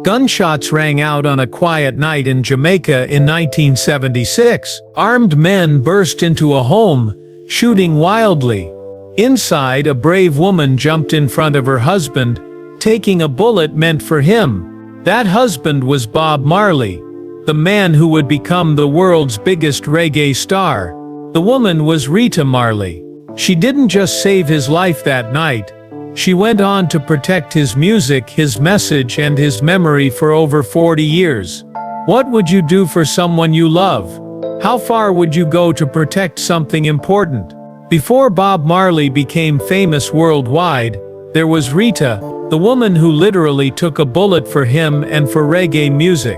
Gunshots rang out on a quiet night in Jamaica in 1976. Armed men burst into a home, shooting wildly. Inside, a brave woman jumped in front of her husband, taking a bullet meant for him. That husband was Bob Marley, the man who would become the world's biggest reggae star. The woman was Rita Marley. She didn't just save his life that night. She went on to protect his music, his message, and his memory for over 40 years. What would you do for someone you love? How far would you go to protect something important? Before Bob Marley became famous worldwide, there was Rita, the woman who literally took a bullet for him and for reggae music.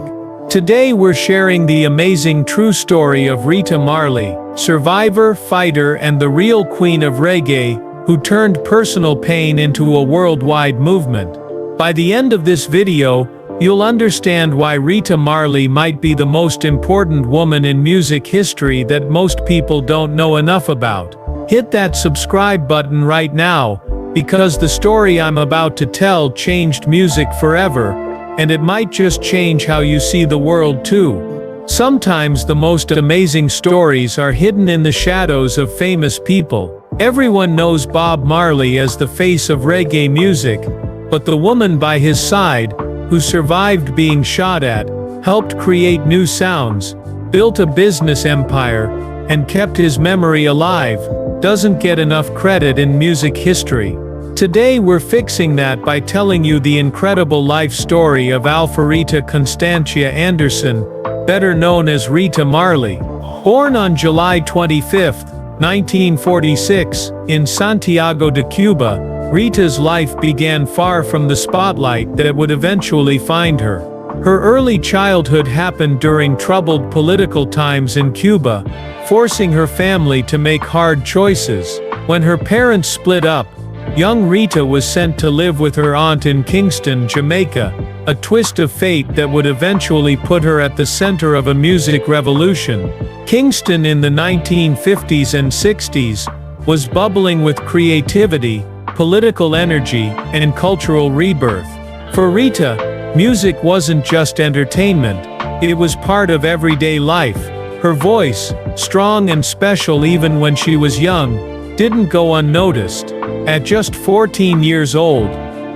Today we're sharing the amazing true story of Rita Marley, survivor, fighter, and the real queen of reggae, who turned personal pain into a worldwide movement. By the end of this video, you'll understand why Rita Marley might be the most important woman in music history that most people don't know enough about. Hit that subscribe button right now, because the story I'm about to tell changed music forever, and it might just change how you see the world too. Sometimes the most amazing stories are hidden in the shadows of famous people. Everyone knows Bob Marley as the face of reggae music, but the woman by his side, who survived being shot at, helped create new sounds, built a business empire, and kept his memory alive, doesn't get enough credit in music history. Today we're fixing that by telling you the incredible life story of Alpharetta Constantia Anderson, better known as Rita Marley. Born on July 25, 1946, in Santiago de Cuba, Rita's life began far from the spotlight that would eventually find her. Her early childhood happened during troubled political times in Cuba, forcing her family to make hard choices. When her parents split up, young Rita was sent to live with her aunt in Kingston, Jamaica, a twist of fate that would eventually put her at the center of a music revolution. Kingston in the 1950s and 60s was bubbling with creativity, political energy, and cultural rebirth. For Rita, music wasn't just entertainment, it was part of everyday life. Her voice, strong and special even when she was young, didn't go unnoticed. At just 14 years old,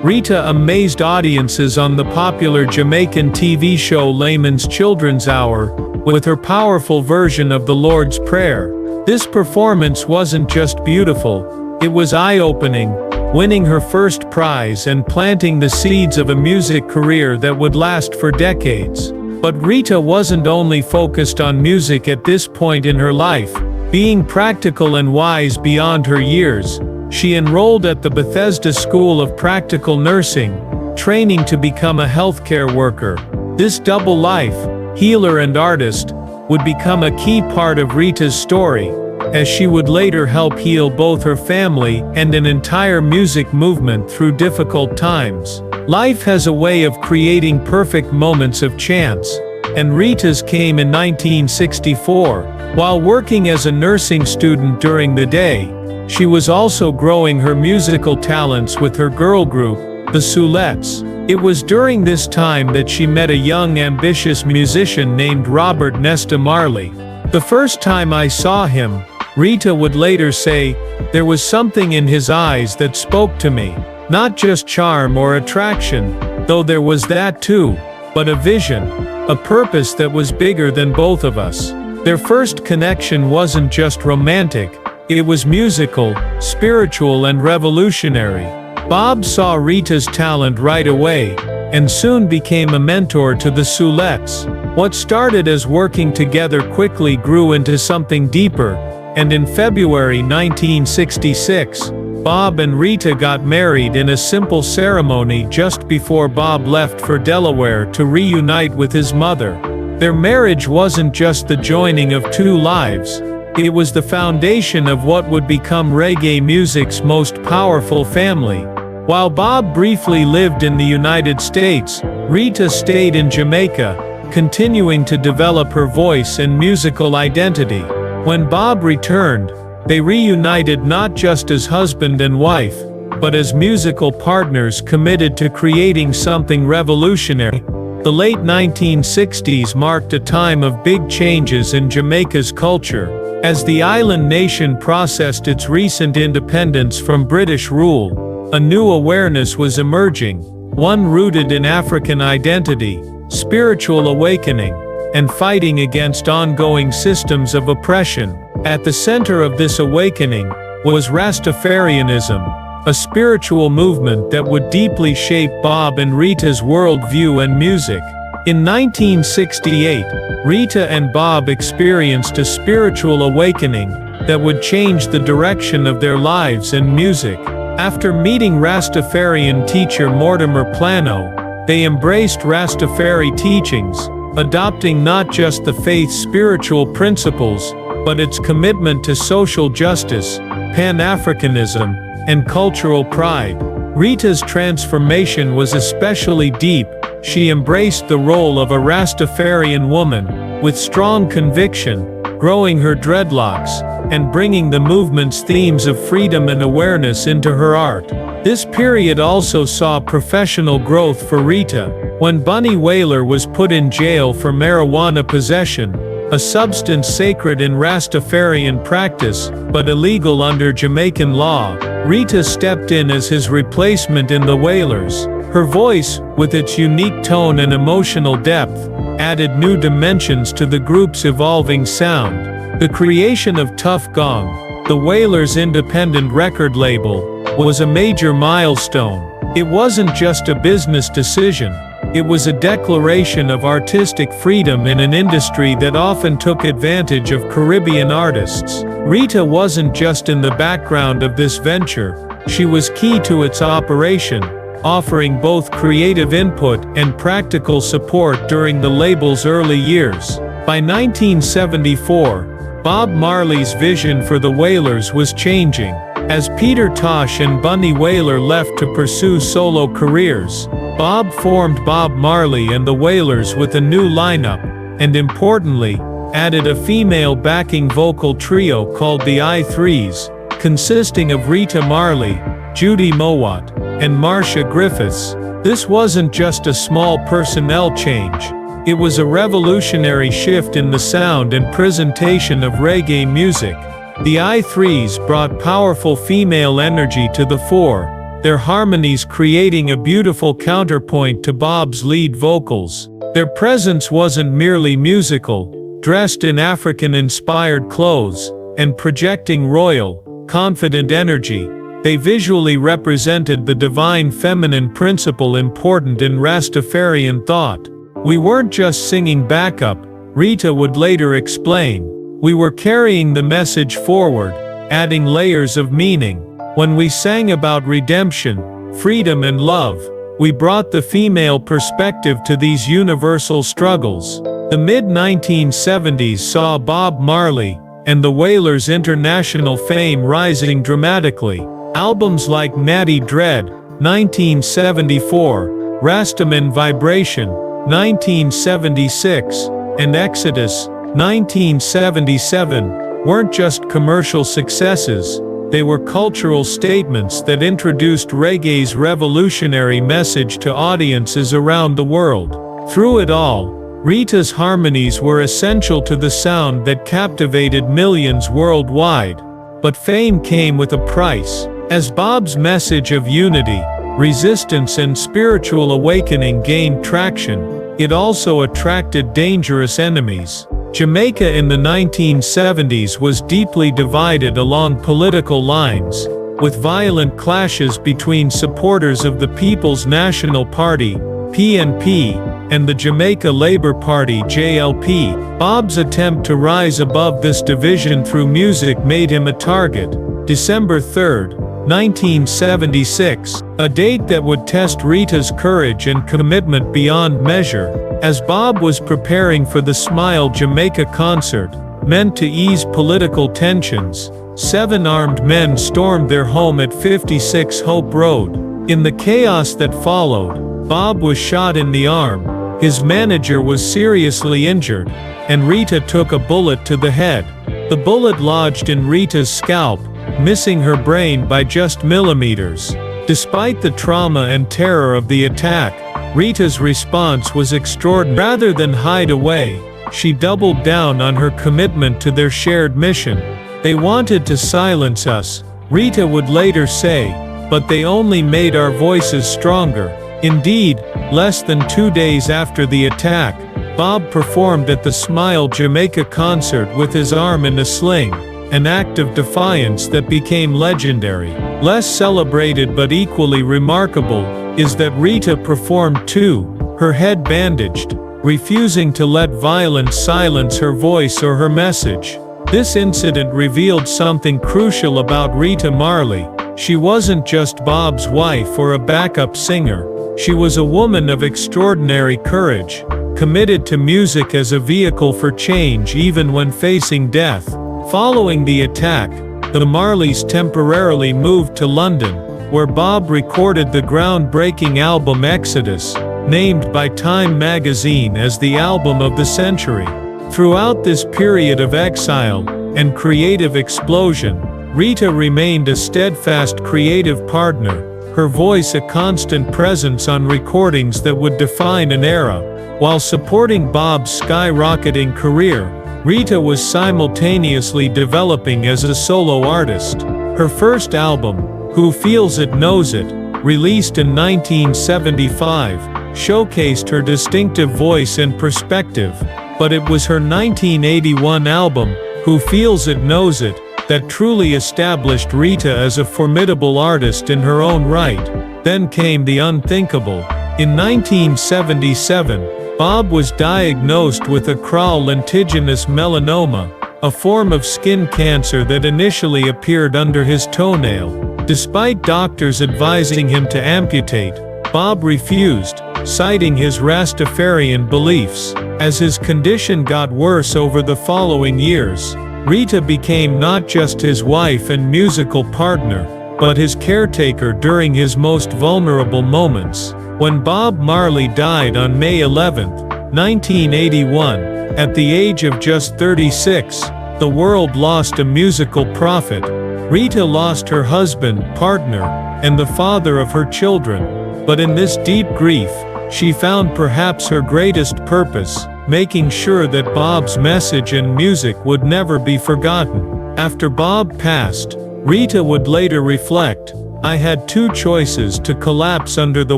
Rita amazed audiences on the popular Jamaican TV show Layman's Children's Hour, with her powerful version of the Lord's Prayer. This performance wasn't just beautiful, it was eye-opening, winning her first prize and planting the seeds of a music career that would last for decades. But Rita wasn't only focused on music at this point in her life. Being practical and wise beyond her years, she enrolled at the Bethesda School of Practical Nursing, training to become a healthcare worker. This double life, healer and artist, would become a key part of Rita's story, as she would later help heal both her family and an entire music movement through difficult times. Life has a way of creating perfect moments of chance, and Rita's came in 1964. While working as a nursing student during the day, she was also growing her musical talents with her girl group, the Sulettes. It was during this time that she met a young ambitious musician named Robert Nesta Marley. The first time I saw him, Rita would later say, there was something in his eyes that spoke to me. Not just charm or attraction, though there was that too, but a vision, a purpose that was bigger than both of us. Their first connection wasn't just romantic, it was musical, spiritual, and revolutionary. Bob saw Rita's talent right away, and soon became a mentor to the Sulettes. What started as working together quickly grew into something deeper, and in February 1966, Bob and Rita got married in a simple ceremony just before Bob left for Delaware to reunite with his mother. Their marriage wasn't just the joining of two lives, it was the foundation of what would become reggae music's most powerful family. While Bob briefly lived in the United States, Rita stayed in Jamaica, continuing to develop her voice and musical identity. When Bob returned, they reunited not just as husband and wife, but as musical partners committed to creating something revolutionary. The late 1960s marked a time of big changes in Jamaica's culture, as the island nation processed its recent independence from British rule. A new awareness was emerging, one rooted in African identity, spiritual awakening, and fighting against ongoing systems of oppression. At the center of this awakening was Rastafarianism, a spiritual movement that would deeply shape Bob and Rita's worldview and music. In 1968, Rita and Bob experienced a spiritual awakening that would change the direction of their lives and music. After meeting Rastafarian teacher Mortimer Plano, they embraced Rastafari teachings, adopting not just the faith's spiritual principles, but its commitment to social justice, pan-Africanism, and cultural pride. Rita's transformation was especially deep. She embraced the role of a Rastafarian woman, with strong conviction, growing her dreadlocks, and bringing the movement's themes of freedom and awareness into her art. This period also saw professional growth for Rita. When Bunny Wailer was put in jail for marijuana possession, a substance sacred in Rastafarian practice, but illegal under Jamaican law, Rita stepped in as his replacement in the Wailers. Her voice, with its unique tone and emotional depth, added new dimensions to the group's evolving sound. The creation of Tough Gong, the Wailers' independent record label, was a major milestone. It wasn't just a business decision. It was a declaration of artistic freedom in an industry that often took advantage of Caribbean artists. Rita wasn't just in the background of this venture, she was key to its operation, offering both creative input and practical support during the label's early years. By 1974, Bob Marley's vision for the Wailers was changing. As Peter Tosh and Bunny Wailer left to pursue solo careers, Bob formed Bob Marley and the Wailers with a new lineup, and importantly, added a female backing vocal trio called the I-Threes, consisting of Rita Marley, Judy Mowat, and Marcia Griffiths. This wasn't just a small personnel change. It was a revolutionary shift in the sound and presentation of reggae music. The I-Threes brought powerful female energy to the fore, their harmonies creating a beautiful counterpoint to Bob's lead vocals. Their presence wasn't merely musical, dressed in African-inspired clothes, and projecting royal, confident energy. They visually represented the divine feminine principle important in Rastafarian thought. We weren't just singing backup, Rita would later explain. We were carrying the message forward, adding layers of meaning. When we sang about redemption, freedom and love, we brought the female perspective to these universal struggles. The mid-1970s saw Bob Marley and the Wailers' international fame rising dramatically. Albums like Natty Dread, 1974, Rastaman Vibration, 1976, and Exodus, 1977, weren't just commercial successes, they were cultural statements that introduced reggae's revolutionary message to audiences around the world. Through it all, Rita's harmonies were essential to the sound that captivated millions worldwide. But fame came with a price. As Bob's message of unity, resistance and spiritual awakening gained traction, it also attracted dangerous enemies. Jamaica in the 1970s was deeply divided along political lines, with violent clashes between supporters of the People's National Party, PNP, and the Jamaica Labour Party, JLP. Bob's attempt to rise above this division through music made him a target. December 3, 1976, a date that would test Rita's courage and commitment beyond measure. As Bob was preparing for the Smile Jamaica concert, meant to ease political tensions, 7 armed men stormed their home at 56 Hope Road. In the chaos that followed, Bob was shot in the arm, his manager was seriously injured, and Rita took a bullet to the head. The bullet lodged in Rita's scalp, missing her brain by just millimeters. Despite the trauma and terror of the attack, Rita's response was extraordinary. Rather than hide away, she doubled down on her commitment to their shared mission. "They wanted to silence us," Rita would later say, "but they only made our voices stronger." Indeed, less than 2 days after the attack, Bob performed at the Smile Jamaica concert with his arm in a sling, an act of defiance that became legendary. Less celebrated but equally remarkable is that Rita performed too, her head bandaged, refusing to let violence silence her voice or her message. This incident revealed something crucial about Rita Marley. She wasn't just Bob's wife or a backup singer. She was a woman of extraordinary courage, committed to music as a vehicle for change even when facing death. Following the attack, the Marleys temporarily moved to London, where Bob recorded the groundbreaking album Exodus, named by Time magazine as the album of the century. Throughout this period of exile and creative explosion, Rita remained a steadfast creative partner, her voice a constant presence on recordings that would define an era. While supporting Bob's skyrocketing career, Rita was simultaneously developing as a solo artist. Her first album, Who Feels It Knows It, released in 1975, showcased her distinctive voice and perspective, but it was her 1981 album, Who Feels It Knows It, that truly established Rita as a formidable artist in her own right. Then came the unthinkable. In 1977, Bob was diagnosed with acral lentiginous melanoma, a form of skin cancer that initially appeared under his toenail. Despite doctors advising him to amputate, Bob refused, citing his Rastafarian beliefs. As his condition got worse over the following years, Rita became not just his wife and musical partner, but his caretaker during his most vulnerable moments. When Bob Marley died on May 11, 1981, at the age of just 36, the world lost a musical prophet. Rita lost her husband, partner, and the father of her children. But in this deep grief, she found perhaps her greatest purpose, making sure that Bob's message and music would never be forgotten. After Bob passed, Rita would later reflect, "I had two choices: to collapse under the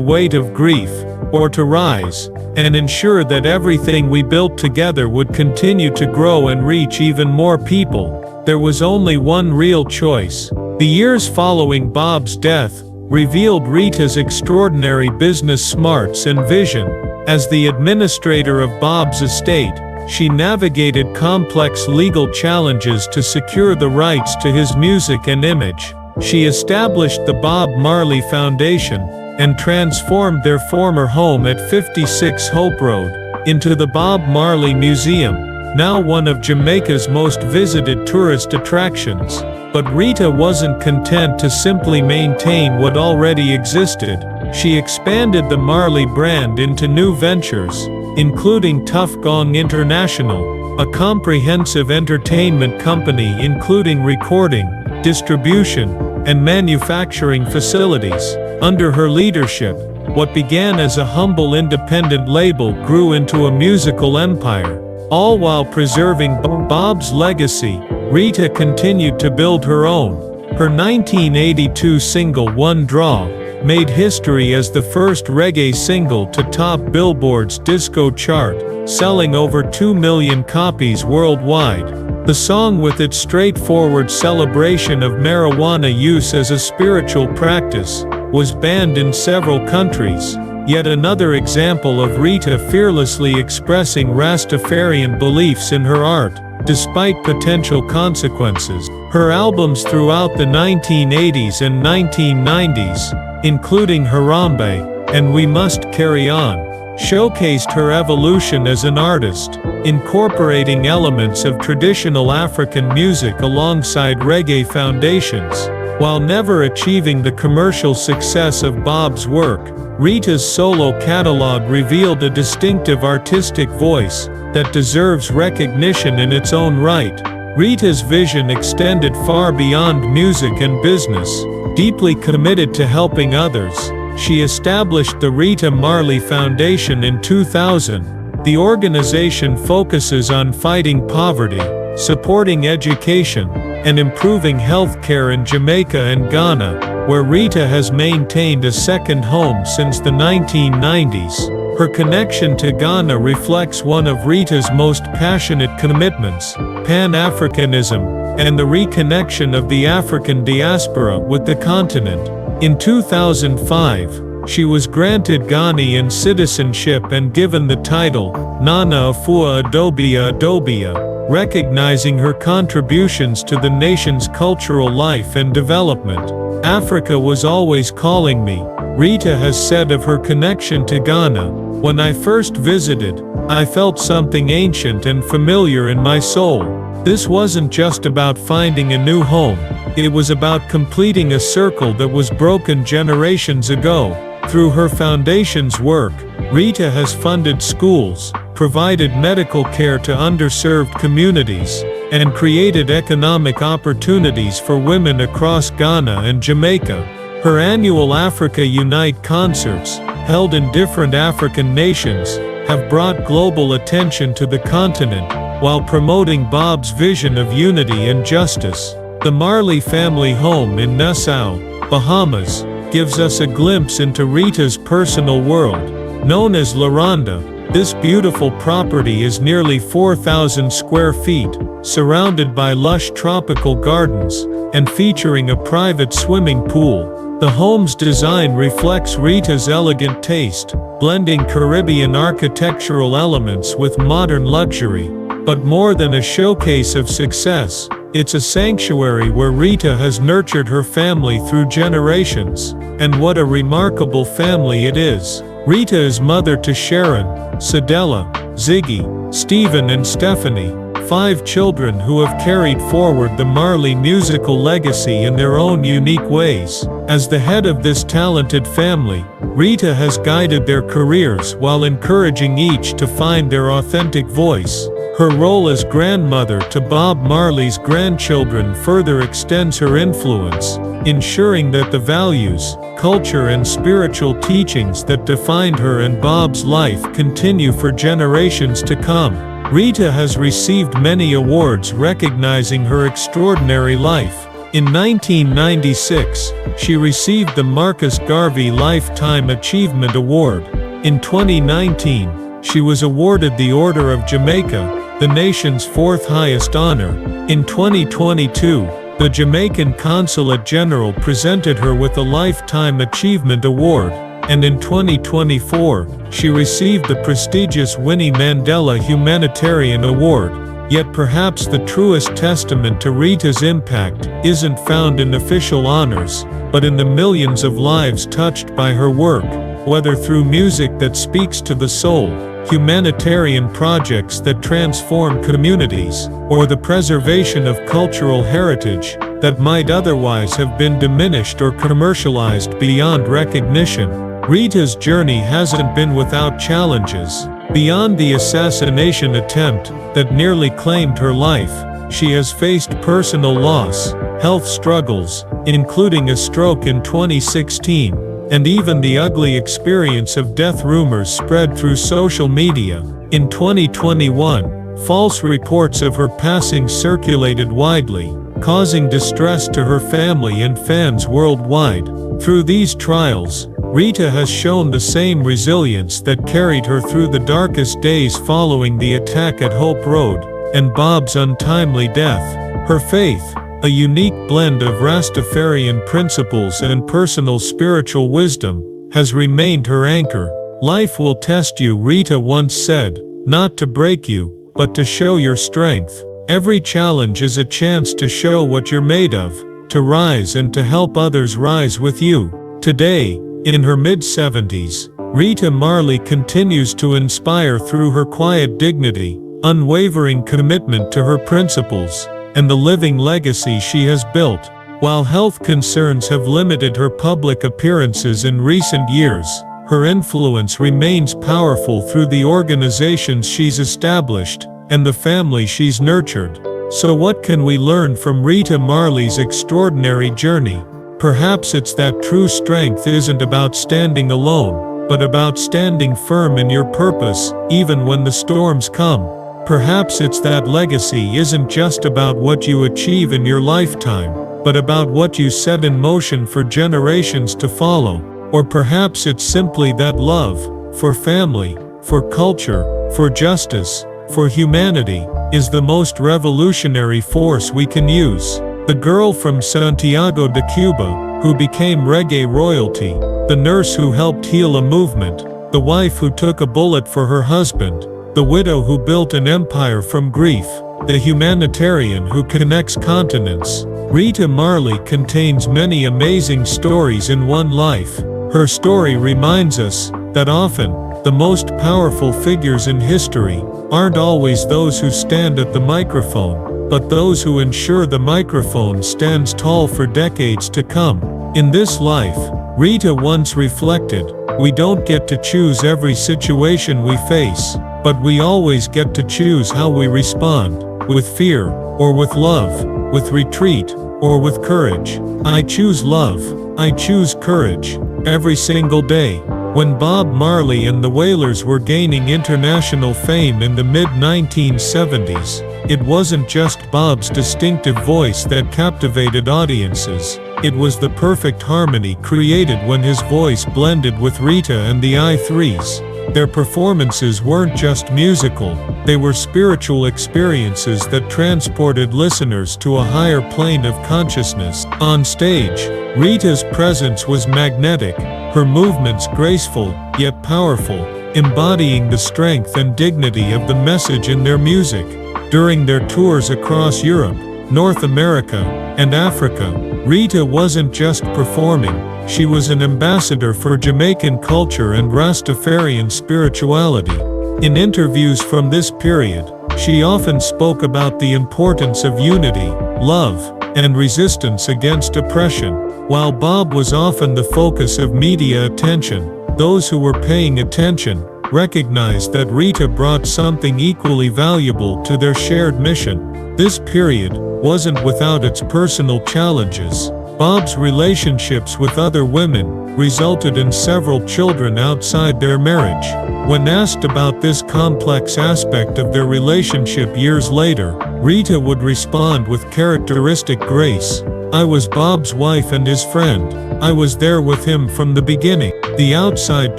weight of grief, or to rise, and ensure that everything we built together would continue to grow and reach even more people. There was only one real choice." The years following Bob's death revealed Rita's extraordinary business smarts and vision. As the administrator of Bob's estate, she navigated complex legal challenges to secure the rights to his music and image. She established the Bob Marley Foundation, and transformed their former home at 56 Hope Road into the Bob Marley Museum, now one of Jamaica's most visited tourist attractions. But Rita wasn't content to simply maintain what already existed. She expanded the Marley brand into new ventures, including Tough Gong International, a comprehensive entertainment company including recording, distribution, and manufacturing facilities. Under her leadership, what began as a humble independent label grew into a musical empire. All while preserving Bob's legacy, Rita continued to build her own. Her 1982 single One Draw made history as the first reggae single to top Billboard's disco chart, selling over 2 million copies worldwide. The song, with its straightforward celebration of marijuana use as a spiritual practice, was banned in several countries. Yet another example of Rita fearlessly expressing Rastafarian beliefs in her art, despite potential consequences. Her albums throughout the 1980s and 1990s, including Harambe and We Must Carry On, showcased her evolution as an artist, incorporating elements of traditional African music alongside reggae foundations. While never achieving the commercial success of Bob's work, Rita's solo catalog revealed a distinctive artistic voice that deserves recognition in its own right. Rita's vision extended far beyond music and business. Deeply committed to helping others, She established the Rita Marley Foundation in 2000. The organization focuses on fighting poverty, supporting education, and improving healthcare in Jamaica and Ghana, where Rita has maintained a second home since the 1990s. Her connection to Ghana reflects one of Rita's most passionate commitments, pan-Africanism, and the reconnection of the African diaspora with the continent. In 2005, she was granted Ghanaian citizenship and given the title, Nana Afua Adobia Adobia, recognizing her contributions to the nation's cultural life and development. Africa was always calling me, Rita has said of her connection to Ghana. When I first visited, I felt something ancient and familiar in my soul. This wasn't just about finding a new home, it was about completing a circle that was broken generations ago. Through her foundation's work, Rita has funded schools, provided medical care to underserved communities, and created economic opportunities for women across Ghana and Jamaica. Her annual Africa Unite concerts, held in different African nations, have brought global attention to the continent, while promoting Bob's vision of unity and justice. The Marley family home in Nassau, Bahamas, gives us a glimpse into Rita's personal world. Known as La Ronda, this beautiful property is nearly 4,000 square feet, surrounded by lush tropical gardens, and featuring a private swimming pool. The home's design reflects Rita's elegant taste, blending Caribbean architectural elements with modern luxury. But more than a showcase of success, it's a sanctuary where Rita has nurtured her family through generations. And what a remarkable family it is. Rita is mother to Sharon, Sadella, Ziggy, Stephen and Stephanie, 5 children who have carried forward the Marley musical legacy in their own unique ways. As the head of this talented family, Rita has guided their careers while encouraging each to find their authentic voice. Her role as grandmother to Bob Marley's grandchildren further extends her influence, ensuring that the values, culture and spiritual teachings that defined her and Bob's life continue for generations to come. Rita has received many awards recognizing her extraordinary life. In 1996, she received the Marcus Garvey Lifetime Achievement Award. In 2019, she was awarded the Order of Jamaica, the nation's 4th highest honor. In 2022, the Jamaican Consulate General presented her with a Lifetime Achievement Award, and in 2024, she received the prestigious Winnie Mandela Humanitarian Award. Yet perhaps the truest testament to Rita's impact isn't found in official honors, but in the millions of lives touched by her work, whether through music that speaks to the soul, humanitarian projects that transform communities, or the preservation of cultural heritage that might otherwise have been diminished or commercialized beyond recognition. Rita's journey hasn't been without challenges. Beyond the assassination attempt that nearly claimed her life, she has faced personal loss, health struggles, including a stroke in 2016, and even the ugly experience of death rumors spread through social media. In 2021, false reports of her passing circulated widely, causing distress to her family and fans worldwide. Through these trials, Rita has shown the same resilience that carried her through the darkest days following the attack at Hope Road and Bob's untimely death. Her faith, a unique blend of Rastafarian principles and personal spiritual wisdom, has remained her anchor. "Life will test you," Rita once said, "not to break you, but to show your strength. Every challenge is a chance to show what you're made of, to rise and to help others rise with you." Today, in her mid-70s, Rita Marley continues to inspire through her quiet dignity, unwavering commitment to her principles, and the living legacy she has built. While health concerns have limited her public appearances in recent years, her influence remains powerful through the organizations she's established and the family she's nurtured. So what can we learn from Rita Marley's extraordinary journey? Perhaps it's that true strength isn't about standing alone, but about standing firm in your purpose, even when the storms come. Perhaps it's that legacy isn't just about what you achieve in your lifetime, but about what you set in motion for generations to follow. Or perhaps it's simply that love, for family, for culture, for justice, for humanity, is the most revolutionary force we can use. The girl from Santiago de Cuba, who became reggae royalty, the nurse who helped heal a movement, the wife who took a bullet for her husband, the widow who built an empire from grief, the humanitarian who connects continents. Rita Marley contains many amazing stories in one life. Her story reminds us that often, the most powerful figures in history aren't always those who stand at the microphone, but those who ensure the microphone stands tall for decades to come. In this life, Rita once reflected, we don't get to choose every situation we face, but we always get to choose how we respond, with fear, or with love, with retreat, or with courage. I choose love, I choose courage, every single day. When Bob Marley and the Wailers were gaining international fame in the mid-1970s, it wasn't just Bob's distinctive voice that captivated audiences, it was the perfect harmony created when his voice blended with Rita and the I3s. Their performances weren't just musical, they were spiritual experiences that transported listeners to a higher plane of consciousness. On stage, Rita's presence was magnetic, her movements graceful, yet powerful, embodying the strength and dignity of the message in their music. During their tours across Europe, North America, and Africa, Rita wasn't just performing, she was an ambassador for Jamaican culture and Rastafarian spirituality. In interviews from this period, she often spoke about the importance of unity, love, and resistance against oppression. While Bob was often the focus of media attention, those who were paying attention recognized that Rita brought something equally valuable to their shared mission. This period wasn't without its personal challenges. Bob's relationships with other women resulted in several children outside their marriage. When asked about this complex aspect of their relationship years later, Rita would respond with characteristic grace, "I was Bob's wife and his friend. I was there with him from the beginning. The outside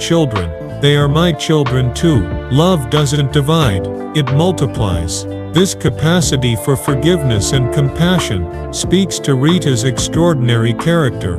children, they are my children too. Love doesn't divide, it multiplies." This capacity for forgiveness and compassion speaks to Rita's extraordinary character.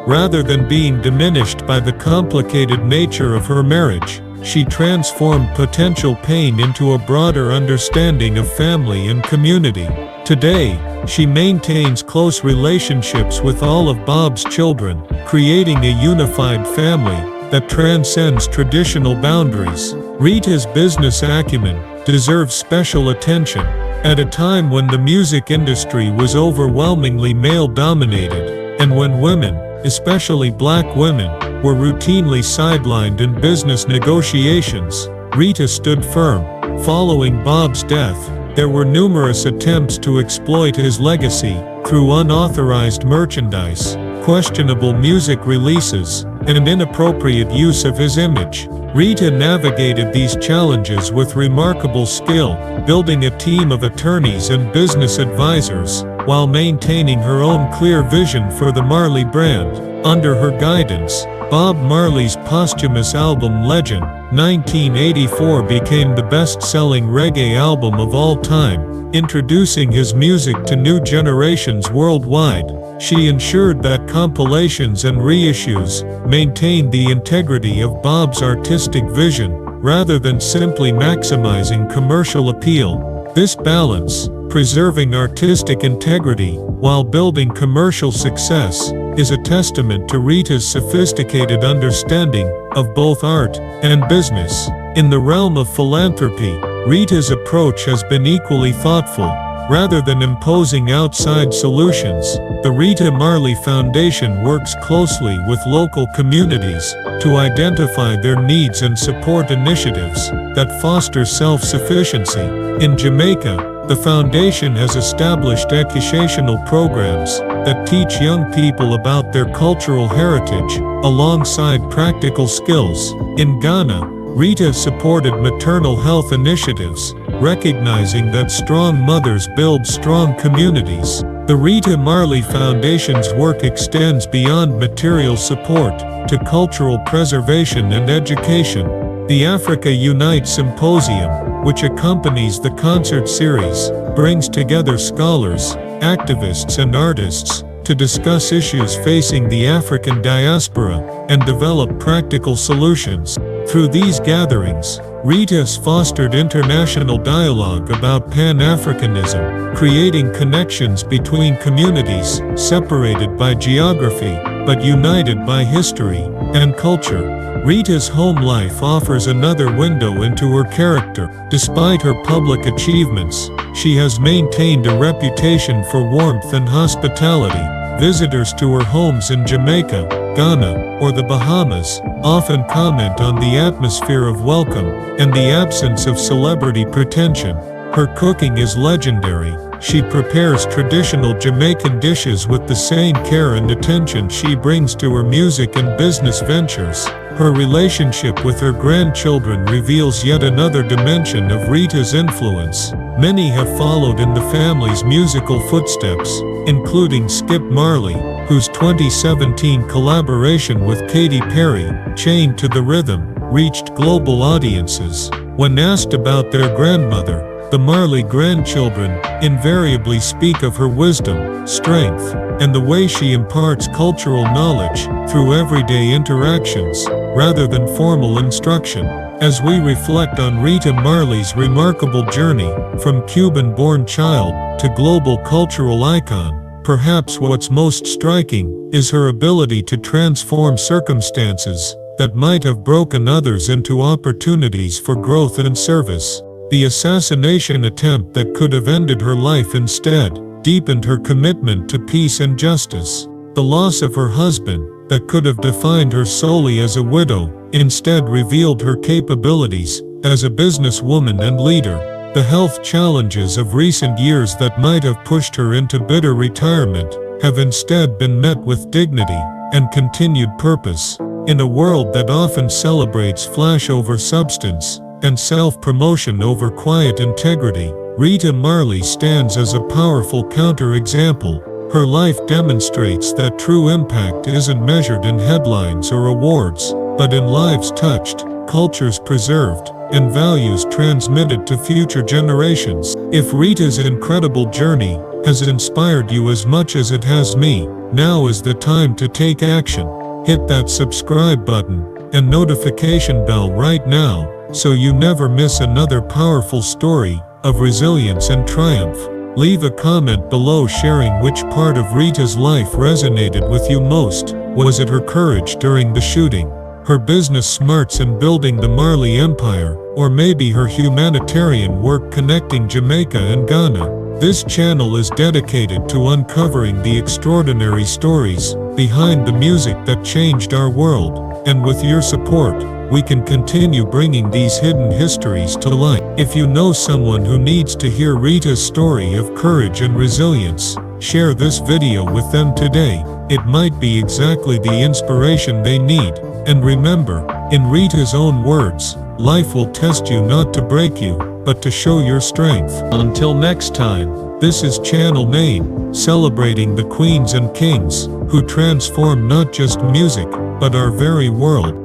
Rather than being diminished by the complicated nature of her marriage, she transformed potential pain into a broader understanding of family and community. Today, she maintains close relationships with all of Bob's children, creating a unified family that transcends traditional boundaries. Rita's business acumen deserves special attention. At a time when the music industry was overwhelmingly male-dominated, and when women, especially black women, were routinely sidelined in business negotiations, Rita stood firm. Following Bob's death, there were numerous attempts to exploit his legacy through unauthorized merchandise, questionable music releases, and inappropriate use of his image. Rita navigated these challenges with remarkable skill, building a team of attorneys and business advisors, while maintaining her own clear vision for the Marley brand. Under her guidance, Bob Marley's posthumous album Legend, 1984 became the best-selling reggae album of all time, introducing his music to new generations worldwide. She ensured that compilations and reissues maintained the integrity of Bob's artistic vision, rather than simply maximizing commercial appeal. This balance, preserving artistic integrity while building commercial success, is a testament to Rita's sophisticated understanding of both art and business. In the realm of philanthropy, Rita's approach has been equally thoughtful. Rather than imposing outside solutions, the Rita Marley Foundation works closely with local communities to identify their needs and support initiatives that foster self-sufficiency. In Jamaica, the foundation has established educational programs that teach young people about their cultural heritage, alongside practical skills. In Ghana, Rita supported maternal health initiatives, recognizing that strong mothers build strong communities. The Rita Marley Foundation's work extends beyond material support to cultural preservation and education. The Africa Unite Symposium, which accompanies the concert series, brings together scholars, activists and artists to discuss issues facing the African diaspora and develop practical solutions. Through these gatherings, Rita's fostered international dialogue about pan-Africanism, creating connections between communities separated by geography but united by history and culture. Rita's home life offers another window into her character. Despite her public achievements, she has maintained a reputation for warmth and hospitality. Visitors to her homes in Jamaica, Ghana, or the Bahamas often comment on the atmosphere of welcome and the absence of celebrity pretension. Her cooking is legendary. She prepares traditional Jamaican dishes with the same care and attention she brings to her music and business ventures. Her relationship with her grandchildren reveals yet another dimension of Rita's influence. Many have followed in the family's musical footsteps, including Skip Marley, whose 2017 collaboration with Katy Perry, Chained to the Rhythm, reached global audiences. When asked about their grandmother, the Marley grandchildren invariably speak of her wisdom, strength, and the way she imparts cultural knowledge through everyday interactions, rather than formal instruction. As we reflect on Rita Marley's remarkable journey from Cuban-born child to global cultural icon, perhaps what's most striking is her ability to transform circumstances that might have broken others into opportunities for growth and service. The assassination attempt that could have ended her life instead deepened her commitment to peace and justice. The loss of her husband, that could have defined her solely as a widow, instead revealed her capabilities as a businesswoman and leader. The health challenges of recent years that might have pushed her into bitter retirement have instead been met with dignity and continued purpose. In a world that often celebrates flash over substance and self-promotion over quiet integrity, Rita Marley stands as a powerful counterexample. Her life demonstrates that true impact isn't measured in headlines or awards, but in lives touched, cultures preserved, and values transmitted to future generations. If Rita's incredible journey has inspired you as much as it has me, now is the time to take action. Hit that subscribe button and notification bell right now, so you never miss another powerful story of resilience and triumph. Leave a comment below sharing which part of Rita's life resonated with you most. Was it her courage during the shooting, her business smarts in building the Marley Empire, or maybe her humanitarian work connecting Jamaica and Ghana? This channel is dedicated to uncovering the extraordinary stories behind the music that changed our world, and with your support, we can continue bringing these hidden histories to light. If you know someone who needs to hear Rita's story of courage and resilience, share this video with them today. It might be exactly the inspiration they need. And remember, in Rita's own words, life will test you not to break you, but to show your strength. Until next time, this is Channel Main, celebrating the queens and kings who transform not just music, but our very world.